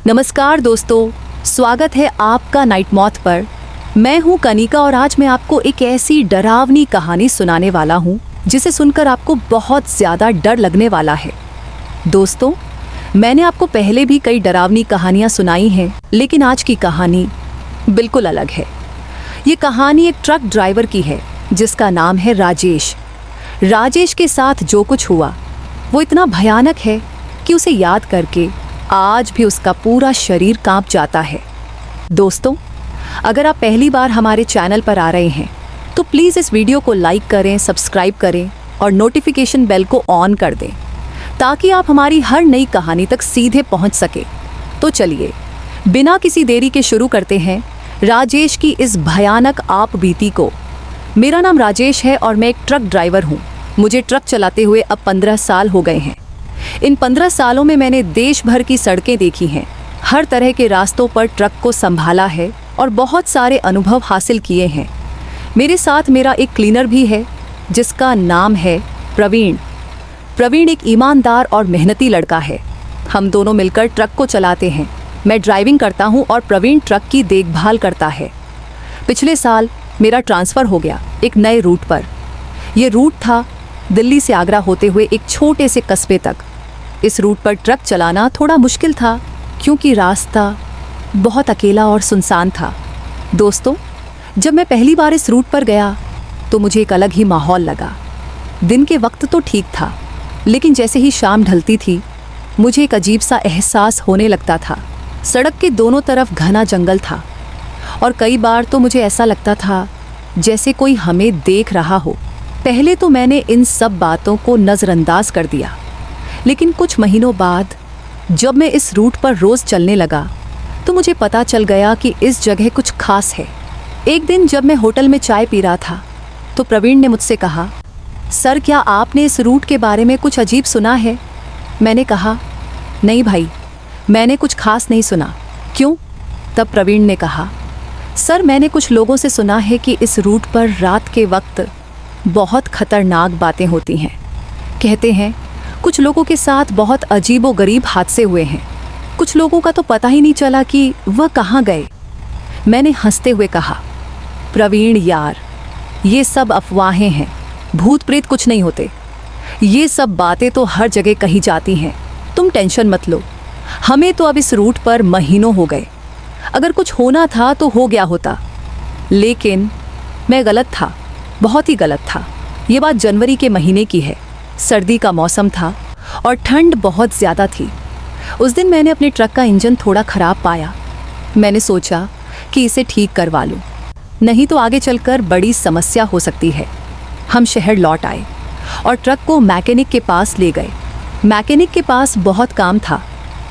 नमस्कार दोस्तों, स्वागत है आपका नाइट मॉथ पर। मैं हूं कनिका और आज मैं आपको एक ऐसी डरावनी कहानी सुनाने वाला हूं जिसे सुनकर आपको बहुत ज़्यादा डर लगने वाला है। दोस्तों, मैंने आपको पहले भी कई डरावनी कहानियां सुनाई हैं, लेकिन आज की कहानी बिल्कुल अलग है। ये कहानी एक ट्रक ड्राइवर की है जिसका नाम है राजेश। राजेश के साथ जो कुछ हुआ वो इतना भयानक है कि उसे याद करके आज भी उसका पूरा शरीर कांप जाता है। दोस्तों, अगर आप पहली बार हमारे चैनल पर आ रहे हैं तो प्लीज़ इस वीडियो को लाइक करें, सब्सक्राइब करें और नोटिफिकेशन बेल को ऑन कर दें ताकि आप हमारी हर नई कहानी तक सीधे पहुंच सके। तो चलिए बिना किसी देरी के शुरू करते हैं राजेश की इस भयानक आप बीती को। मेरा नाम राजेश है और मैं एक ट्रक ड्राइवर हूँ। मुझे ट्रक चलाते हुए अब 15 साल हो गए हैं। इन 15 सालों में मैंने देश भर की सड़कें देखी हैं, हर तरह के रास्तों पर ट्रक को संभाला है और बहुत सारे अनुभव हासिल किए हैं। मेरे साथ मेरा एक क्लीनर भी है जिसका नाम है प्रवीण। प्रवीण एक ईमानदार और मेहनती लड़का है। हम दोनों मिलकर ट्रक को चलाते हैं। मैं ड्राइविंग करता हूं और प्रवीण ट्रक की देखभाल करता है। पिछले साल मेरा ट्रांसफ़र हो गया एक नए रूट पर। यह रूट था दिल्ली से आगरा होते हुए एक छोटे से कस्बे तक। इस रूट पर ट्रक चलाना थोड़ा मुश्किल था क्योंकि रास्ता बहुत अकेला और सुनसान था। दोस्तों, जब मैं पहली बार इस रूट पर गया तो मुझे एक अलग ही माहौल लगा। दिन के वक्त तो ठीक था, लेकिन जैसे ही शाम ढलती थी मुझे एक अजीब सा एहसास होने लगता था। सड़क के दोनों तरफ घना जंगल था और कई बार तो मुझे ऐसा लगता था जैसे कोई हमें देख रहा हो। पहले तो मैंने इन सब बातों को नज़रअंदाज कर दिया, लेकिन कुछ महीनों बाद जब मैं इस रूट पर रोज़ चलने लगा तो मुझे पता चल गया कि इस जगह कुछ खास है। एक दिन जब मैं होटल में चाय पी रहा था तो प्रवीण ने मुझसे कहा, सर क्या आपने इस रूट के बारे में कुछ अजीब सुना है? मैंने कहा, नहीं भाई, मैंने कुछ खास नहीं सुना। क्यों? तब प्रवीण ने कहा, सर मैंने कुछ लोगों से सुना है कि इस रूट पर रात के वक्त बहुत खतरनाक बातें होती हैं। कहते हैं कुछ लोगों के साथ बहुत अजीबोगरीब हादसे हुए हैं। कुछ लोगों का तो पता ही नहीं चला कि वह कहाँ गए। मैंने हंसते हुए कहा, प्रवीण यार, ये सब अफवाहें हैं, भूत प्रेत कुछ नहीं होते। ये सब बातें तो हर जगह कही जाती हैं, तुम टेंशन मत लो। हमें तो अब इस रूट पर महीनों हो गए। अगर कुछ होना था तो हो गया होता, लेकिन मैं गलत था, बहुत ही गलत था। ये बात जनवरी के महीने की है। सर्दी का मौसम था और ठंड बहुत ज़्यादा थी। उस दिन मैंने अपने ट्रक का इंजन थोड़ा ख़राब पाया। मैंने सोचा कि इसे ठीक करवा लूँ, नहीं तो आगे चलकर बड़ी समस्या हो सकती है। हम शहर लौट आए और ट्रक को मैकेनिक के पास ले गए। मैकेनिक के पास बहुत काम था,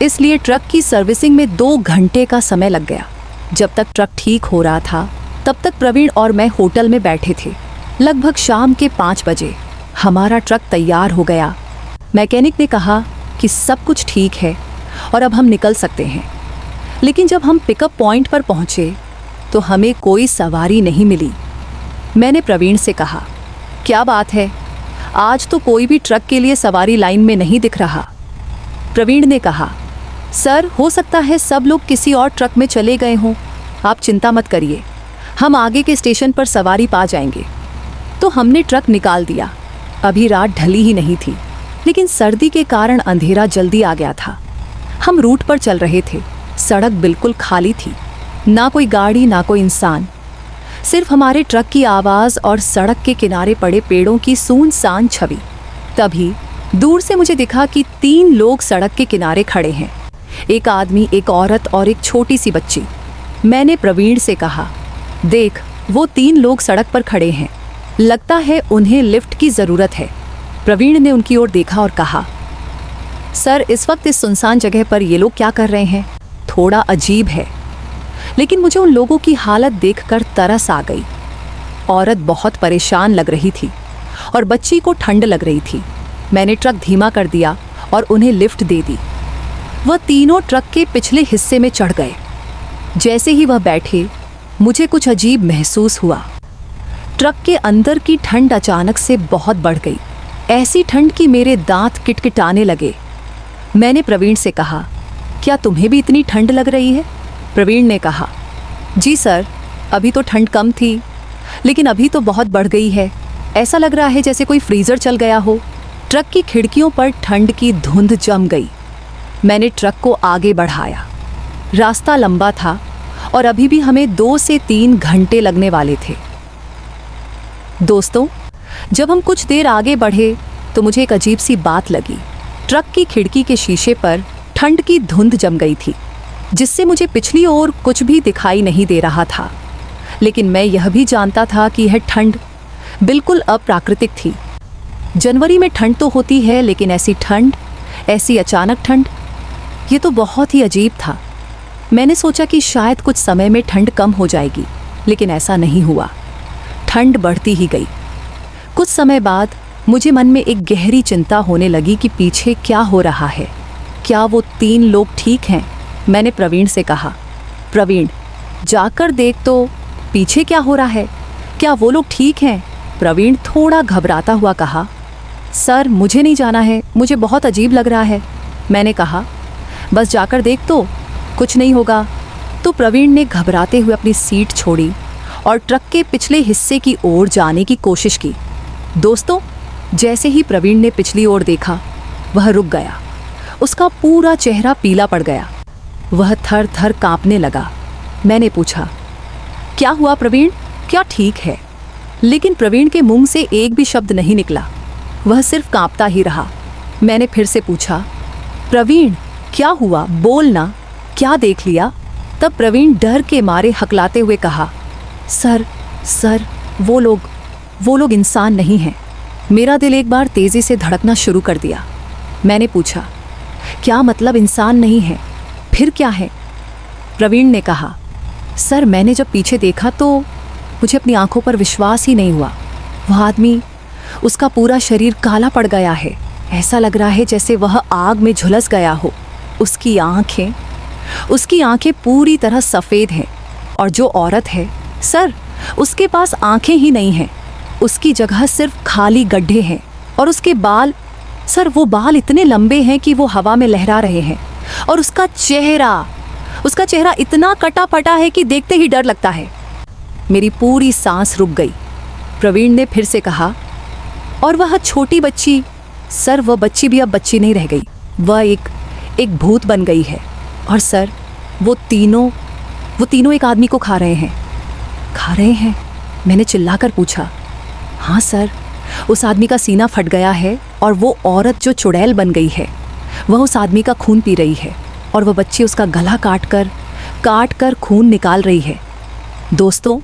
इसलिए ट्रक की सर्विसिंग में 2 घंटे का समय लग गया। जब तक ट्रक ठीक हो रहा था तब तक प्रवीण और मैं होटल में बैठे थे। लगभग शाम के 5 बजे हमारा ट्रक तैयार हो गया। मैकेनिक ने कहा कि सब कुछ ठीक है और अब हम निकल सकते हैं। लेकिन जब हम पिकअप पॉइंट पर पहुंचे तो हमें कोई सवारी नहीं मिली। मैंने प्रवीण से कहा, क्या बात है, आज तो कोई भी ट्रक के लिए सवारी लाइन में नहीं दिख रहा। प्रवीण ने कहा, सर हो सकता है सब लोग किसी और ट्रक में चले गए हों। आप चिंता मत करिए, हम आगे के स्टेशन पर सवारी पा जाएंगे। तो हमने ट्रक निकाल दिया। अभी रात ढली ही नहीं थी, लेकिन सर्दी के कारण अंधेरा जल्दी आ गया था। हम रूट पर चल रहे थे। सड़क बिल्कुल खाली थी, ना कोई गाड़ी ना कोई इंसान, सिर्फ हमारे ट्रक की आवाज़ और सड़क के किनारे पड़े पेड़ों की सुनसान छवि। तभी दूर से मुझे दिखा कि 3 लोग सड़क के किनारे खड़े हैं, एक आदमी, एक औरत और एक छोटी सी बच्ची। मैंने प्रवीण से कहा, देख वो 3 लोग सड़क पर खड़े हैं, लगता है उन्हें लिफ्ट की ज़रूरत है। प्रवीण ने उनकी ओर देखा और कहा, सर इस वक्त इस सुनसान जगह पर ये लोग क्या कर रहे हैं? थोड़ा अजीब है। लेकिन मुझे उन लोगों की हालत देखकर तरस आ गई। औरत बहुत परेशान लग रही थी और बच्ची को ठंड लग रही थी। मैंने ट्रक धीमा कर दिया और उन्हें लिफ्ट दे दी। वह तीनों ट्रक के पिछले हिस्से में चढ़ गए। जैसे ही वह बैठे मुझे कुछ अजीब महसूस हुआ। ट्रक के अंदर की ठंड अचानक से बहुत बढ़ गई, ऐसी ठंड कि मेरे दांत किटकिटाने लगे। मैंने प्रवीण से कहा, क्या तुम्हें भी इतनी ठंड लग रही है? प्रवीण ने कहा। जी सर, अभी तो ठंड कम थी, लेकिन अभी तो बहुत बढ़ गई है। ऐसा लग रहा है जैसे कोई फ्रीजर चल गया हो। ट्रक की खिड़कियों पर ठंड की धुंध जम गई। मैंने ट्रक को आगे बढ़ाया। रास्ता लंबा था और अभी भी हमें 2 से 3 घंटे लगने वाले थे। दोस्तों, जब हम कुछ देर आगे बढ़े तो मुझे एक अजीब सी बात लगी। ट्रक की खिड़की के शीशे पर ठंड की धुंध जम गई थी, जिससे मुझे पिछली ओर कुछ भी दिखाई नहीं दे रहा था। लेकिन मैं यह भी जानता था कि यह ठंड बिल्कुल अप्राकृतिक थी। जनवरी में ठंड तो होती है, लेकिन ऐसी ठंड, ऐसी अचानक ठंड, ये तो बहुत ही अजीब था। मैंने सोचा कि शायद कुछ समय में ठंड कम हो जाएगी, लेकिन ऐसा नहीं हुआ। ठंड बढ़ती ही गई। कुछ समय बाद मुझे मन में एक गहरी चिंता होने लगी कि पीछे क्या हो रहा है। क्या वो 3 लोग ठीक हैं? मैंने प्रवीण से कहा। प्रवीण, जाकर देख तो पीछे क्या हो रहा है, क्या वो लोग ठीक हैं? प्रवीण थोड़ा घबराता हुआ कहा। सर, मुझे नहीं जाना है, मुझे बहुत अजीब लग रहा है। मैंने कहा, बस जाकर देख तो, कुछ नहीं होगा। तो प्रवीण ने घबराते हुए अपनी सीट छोड़ी और ट्रक के पिछले हिस्से की ओर जाने की कोशिश की। दोस्तों, जैसे ही प्रवीण ने पिछली ओर देखा, वह रुक गया। उसका पूरा चेहरा पीला पड़ गया। वह थर थर कांपने लगा। मैंने पूछा, क्या हुआ प्रवीण, क्या ठीक है? लेकिन प्रवीण के मुंह से एक भी शब्द नहीं निकला। वह सिर्फ कांपता ही रहा। मैंने फिर से पूछा, प्रवीण क्या हुआ, बोलना, क्या देख लिया? तब प्रवीण डर के मारे हकलाते हुए कहा, सर, वो लोग इंसान नहीं हैं। मेरा दिल एक बार तेजी से धड़कना शुरू कर दिया। मैंने पूछा, क्या मतलब इंसान नहीं है, फिर क्या है? प्रवीण ने कहा, सर, मैंने जब पीछे देखा तो मुझे अपनी आंखों पर विश्वास ही नहीं हुआ। वह आदमी, उसका पूरा शरीर काला पड़ गया है। ऐसा लग रहा है जैसे वह आग में झुलस गया हो। उसकी आंखें पूरी तरह सफ़ेद हैं। और जो औरत है, सर, उसके पास आंखें ही नहीं हैं। उसकी जगह सिर्फ खाली गड्ढे हैं। और उसके बाल, सर, वो बाल इतने लंबे हैं कि वो हवा में लहरा रहे हैं। और उसका चेहरा इतना कटा फटा है कि देखते ही डर लगता है। मेरी पूरी सांस रुक गई। प्रवीण ने फिर से कहा, और वह छोटी बच्ची, सर, वह बच्ची भी अब बच्ची नहीं रह गई। वह एक भूत बन गई है। और सर, वो तीनों एक आदमी को खा रहे हैं। मैंने चिल्लाकर पूछा। हाँ सर, उस आदमी का सीना फट गया है और वो औरत जो चुड़ैल बन गई है, वह उस आदमी का खून पी रही है। और वह बच्ची उसका गला काट कर खून निकाल रही है। दोस्तों,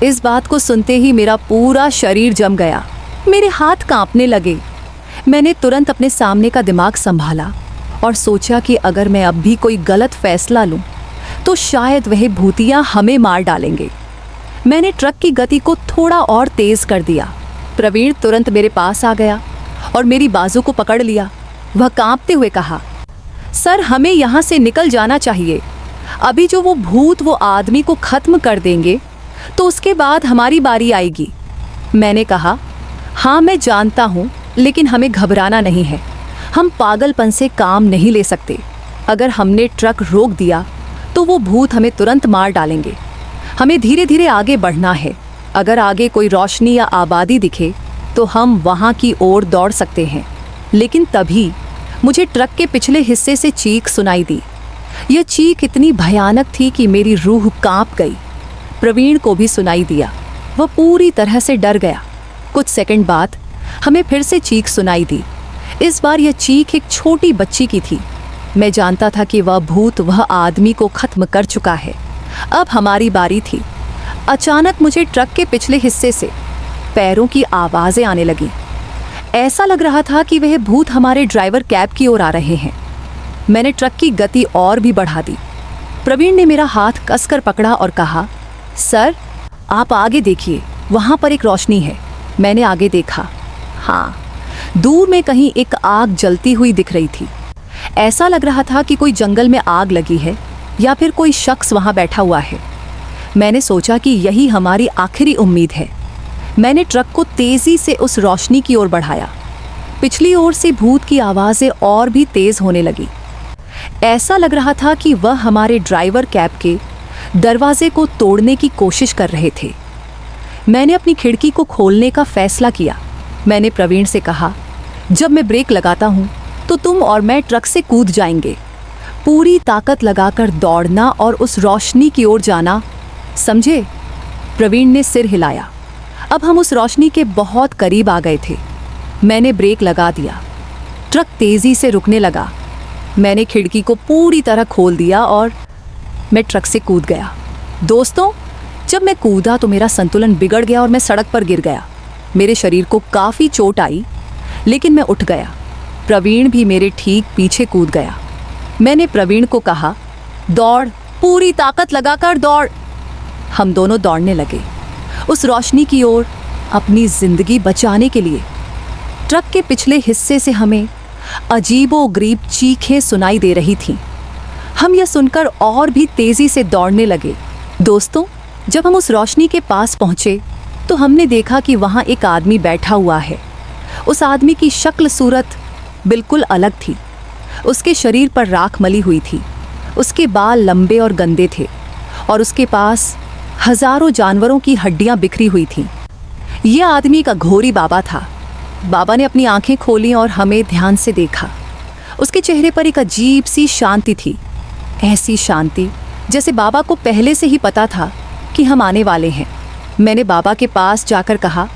इस बात को सुनते ही मेरा पूरा शरीर जम गया। मेरे हाथ कांपने लगे। मैंने तुरंत अपने सामने का दिमाग संभाला और सोचा कि अगर मैं अब भी कोई गलत फैसला लूं तो शायद वह भूतिया हमें मार डालेंगे। मैंने ट्रक की गति को थोड़ा और तेज कर दिया। प्रवीण तुरंत मेरे पास आ गया और मेरी बाजू को पकड़ लिया। वह कांपते हुए कहा, सर, हमें यहाँ से निकल जाना चाहिए। अभी जो वो भूत वो आदमी को खत्म कर देंगे तो उसके बाद हमारी बारी आएगी। मैंने कहा, हाँ मैं जानता हूँ, लेकिन हमें घबराना नहीं है। हम पागलपन से काम नहीं ले सकते। अगर हमने ट्रक रोक दिया तो वो भूत हमें तुरंत मार डालेंगे। हमें धीरे धीरे आगे बढ़ना है। अगर आगे कोई रोशनी या आबादी दिखे तो हम वहाँ की ओर दौड़ सकते हैं। लेकिन तभी मुझे ट्रक के पिछले हिस्से से चीख सुनाई दी। यह चीख इतनी भयानक थी कि मेरी रूह कांप गई। प्रवीण को भी सुनाई दिया। वह पूरी तरह से डर गया। कुछ सेकंड बाद हमें फिर से चीख सुनाई दी। इस बार यह चीख एक छोटी बच्ची की थी। मैं जानता था कि वह भूत वह आदमी को खत्म कर चुका है। अब हमारी बारी थी। अचानक मुझे ट्रक के पिछले हिस्से से पैरों की आवाज़ें आने लगीं। ऐसा लग रहा था कि वह भूत हमारे ड्राइवर कैब की ओर आ रहे हैं। मैंने ट्रक की गति और भी बढ़ा दी। प्रवीण ने मेरा हाथ कसकर पकड़ा और कहा, सर, आप आगे देखिए, वहाँ पर एक रोशनी है। मैंने आगे देखा। हाँ, दूर में कहीं एक आग जलती हुई दिख रही थी। ऐसा लग रहा था कि कोई जंगल में आग लगी है या फिर कोई शख्स वहाँ बैठा हुआ है। मैंने सोचा कि यही हमारी आखिरी उम्मीद है। मैंने ट्रक को तेज़ी से उस रोशनी की ओर बढ़ाया। पिछली ओर से भूत की आवाज़ें और भी तेज़ होने लगी। ऐसा लग रहा था कि वह हमारे ड्राइवर कैब के दरवाजे को तोड़ने की कोशिश कर रहे थे। मैंने अपनी खिड़की को खोलने का फैसला किया। मैंने प्रवीण से कहा, जब मैं ब्रेक लगाता हूँ तो तुम और मैं ट्रक से कूद जाएंगे। पूरी ताकत लगाकर दौड़ना और उस रोशनी की ओर जाना, समझे? प्रवीण ने सिर हिलाया। अब हम उस रोशनी के बहुत करीब आ गए थे। मैंने ब्रेक लगा दिया। ट्रक तेजी से रुकने लगा। मैंने खिड़की को पूरी तरह खोल दिया और मैं ट्रक से कूद गया। दोस्तों, जब मैं कूदा तो मेरा संतुलन बिगड़ गया और मैं सड़क पर गिर गया। मेरे शरीर को काफ़ी चोट आई, लेकिन मैं उठ गया। प्रवीण भी मेरे ठीक पीछे कूद गया। मैंने प्रवीण को कहा, दौड़, पूरी ताकत लगाकर दौड़। हम दोनों दौड़ने लगे उस रोशनी की ओर, अपनी जिंदगी बचाने के लिए। ट्रक के पिछले हिस्से से हमें अजीबोगरीब चीखें सुनाई दे रही थीं। हम यह सुनकर और भी तेजी से दौड़ने लगे। दोस्तों, जब हम उस रोशनी के पास पहुंचे तो हमने देखा कि वहां एक आदमी बैठा हुआ है। उस आदमी की शक्ल सूरत बिल्कुल अलग थी। उसके शरीर पर राख मली हुई थी। उसके बाल लंबे और गंदे थे और उसके पास हजारों जानवरों की हड्डियां बिखरी हुई थीं। यह आदमी का घोरी बाबा था। बाबा ने अपनी आंखें खोली और हमें ध्यान से देखा। उसके चेहरे पर एक अजीब सी शांति थी, ऐसी शांति जैसे बाबा को पहले से ही पता था कि हम आने वाले हैं। मैंने बाबा के पास जाकर कहा,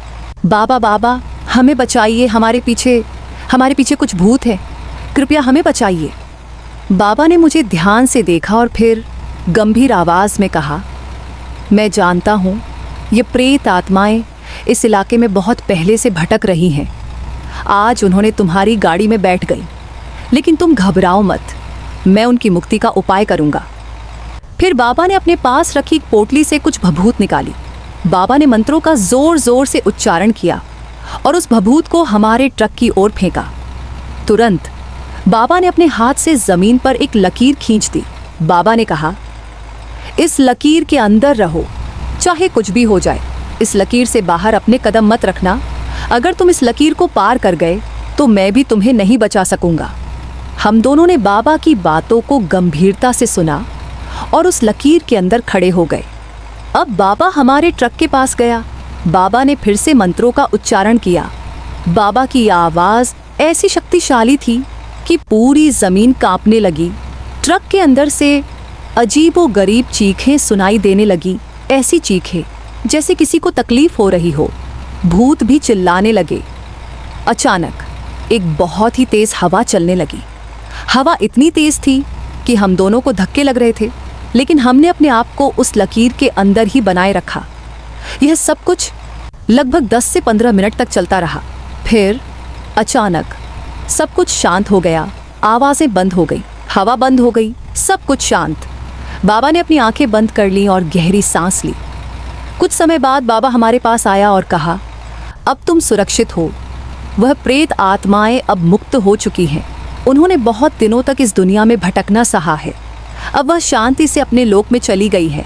बाबा बाबा हमें बचाइए, हमारे पीछे कुछ भूत है, कृपया हमें बचाइए। बाबा ने मुझे ध्यान से देखा और फिर गंभीर आवाज़ में कहा, मैं जानता हूँ ये प्रेत आत्माएं इस इलाके में बहुत पहले से भटक रही हैं। आज उन्होंने तुम्हारी गाड़ी में बैठ गई, लेकिन तुम घबराओ मत, मैं उनकी मुक्ति का उपाय करूँगा। फिर बाबा ने अपने पास रखी एक पोटली से कुछ भभूत निकाली। बाबा ने मंत्रों का जोर जोर से उच्चारण किया और उस भभूत को हमारे ट्रक की ओर फेंका। तुरंत बाबा ने अपने हाथ से जमीन पर एक लकीर खींच दी। बाबा ने कहा, इस लकीर के अंदर रहो, चाहे कुछ भी हो जाए। इस लकीर से बाहर अपने कदम मत रखना। अगर तुम इस लकीर को पार कर गए तो मैं भी तुम्हें नहीं बचा सकूंगा। हम दोनों ने बाबा की बातों को गंभीरता से सुना और उस लकीर के अंदर खड़े हो गए। अब बाबा हमारे ट्रक के पास गया। बाबा ने फिर से मंत्रों का उच्चारण किया। बाबा की आवाज़ ऐसी शक्तिशाली थी कि पूरी ज़मीन कांपने लगी। ट्रक के अंदर से अजीबोगरीब चीखें सुनाई देने लगी, ऐसी चीखें जैसे किसी को तकलीफ हो रही हो। भूत भी चिल्लाने लगे। अचानक एक बहुत ही तेज़ हवा चलने लगी। हवा इतनी तेज़ थी कि हम दोनों को धक्के लग रहे थे, लेकिन हमने अपने आप को उस लकीर के अंदर ही बनाए रखा। यह सब कुछ लगभग 10 से 15 मिनट तक चलता रहा। फिर अचानक सब कुछ शांत हो गया। आवाज़ें बंद हो गई, हवा बंद हो गई, सब कुछ शांत। बाबा ने अपनी आंखें बंद कर लीं और गहरी सांस ली। कुछ समय बाद बाबा हमारे पास आया और कहा, अब तुम सुरक्षित हो। वह प्रेत आत्माएं अब मुक्त हो चुकी हैं। उन्होंने बहुत दिनों तक इस दुनिया में भटकना सहा है। अब वह शांति से अपने लोक में चली गई है।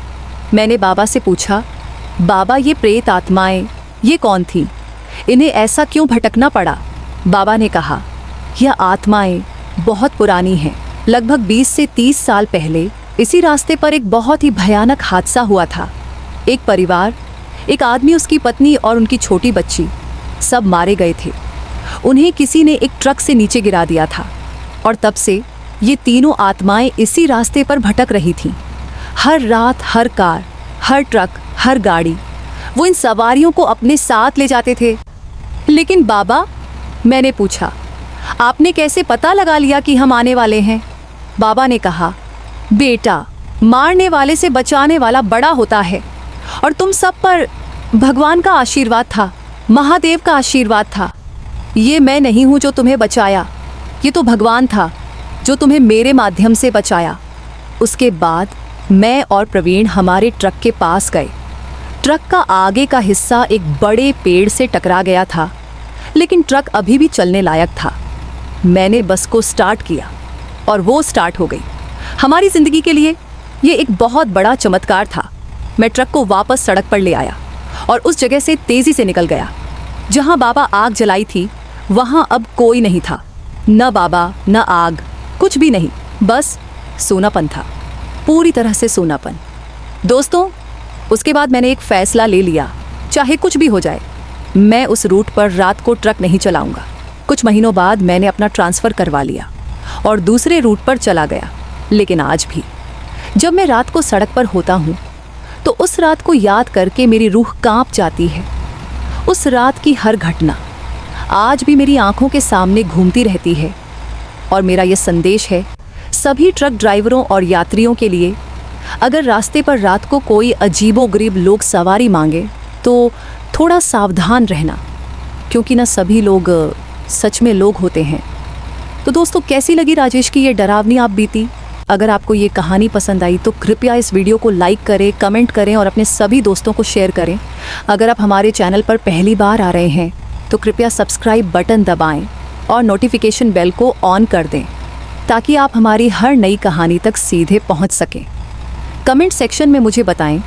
मैंने बाबा से पूछा, बाबा ये प्रेत आत्माएं ये कौन थी? इन्हें ऐसा क्यों भटकना पड़ा? बाबा ने कहा, यह आत्माएं बहुत पुरानी हैं। लगभग 20 से 30 साल पहले इसी रास्ते पर एक बहुत ही भयानक हादसा हुआ था। एक परिवार, एक आदमी, उसकी पत्नी और उनकी छोटी बच्ची, सब मारे गए थे। उन्हें किसी ने एक ट्रक से नीचे गिरा दिया था और तब से ये तीनों आत्माएं इसी रास्ते पर भटक रही थीं। हर रात, हर कार, हर ट्रक, हर गाड़ी, वो इन सवारियों को अपने साथ ले जाते थे। लेकिन बाबा, मैंने पूछा, आपने कैसे पता लगा लिया कि हम आने वाले हैं? बाबा ने कहा, बेटा, मारने वाले से बचाने वाला बड़ा होता है और तुम सब पर भगवान का आशीर्वाद था, महादेव का आशीर्वाद था। ये मैं नहीं हूँ जो तुम्हें बचाया, ये तो भगवान था जो तुम्हें मेरे माध्यम से बचाया। उसके बाद मैं और प्रवीण हमारे ट्रक के पास गए। ट्रक का आगे का हिस्सा एक बड़े पेड़ से टकरा गया था, लेकिन ट्रक अभी भी चलने लायक था। मैंने बस को स्टार्ट किया और वो स्टार्ट हो गई। हमारी ज़िंदगी के लिए ये एक बहुत बड़ा चमत्कार था। मैं ट्रक को वापस सड़क पर ले आया और उस जगह से तेज़ी से निकल गया। जहाँ बाबा आग जलाई थी वहाँ अब कोई नहीं था, न बाबा न आग, कुछ भी नहीं। बस सोनापन था, पूरी तरह से सोनापन। दोस्तों, उसके बाद मैंने एक फैसला ले लिया, चाहे कुछ भी हो जाए मैं उस रूट पर रात को ट्रक नहीं चलाऊंगा। कुछ महीनों बाद मैंने अपना ट्रांसफ़र करवा लिया और दूसरे रूट पर चला गया। लेकिन आज भी जब मैं रात को सड़क पर होता हूँ तो उस रात को याद करके मेरी रूह कांप जाती है। उस रात की हर घटना आज भी मेरी आंखों के सामने घूमती रहती है। और मेरा ये संदेश है सभी ट्रक ड्राइवरों और यात्रियों के लिए, अगर रास्ते पर रात को कोई अजीबोगरीब लोग सवारी मांगे तो थोड़ा सावधान रहना, क्योंकि ना सभी लोग सच में लोग होते हैं। तो दोस्तों, कैसी लगी राजेश की ये डरावनी आप बीती? अगर आपको ये कहानी पसंद आई तो कृपया इस वीडियो को लाइक करें, कमेंट करें और अपने सभी दोस्तों को शेयर करें। अगर आप हमारे चैनल पर पहली बार आ रहे हैं तो कृपया सब्सक्राइब बटन दबाएं और नोटिफिकेशन बेल को ऑन कर दें, ताकि आप हमारी हर नई कहानी तक सीधे पहुंच सकें। कमेंट सेक्शन में मुझे बताएं,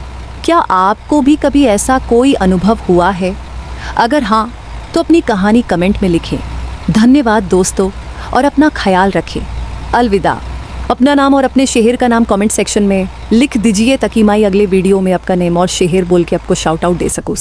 क्या आपको भी कभी ऐसा कोई अनुभव हुआ है? अगर हाँ तो अपनी कहानी कमेंट में लिखें। धन्यवाद दोस्तों, और अपना ख्याल रखें। अलविदा। अपना नाम और अपने शहर का नाम कमेंट सेक्शन में लिख दीजिए, ताकि मैं अगले वीडियो में आपका नेम और शहर बोल के आपको शाउट आउट दे सकूँ।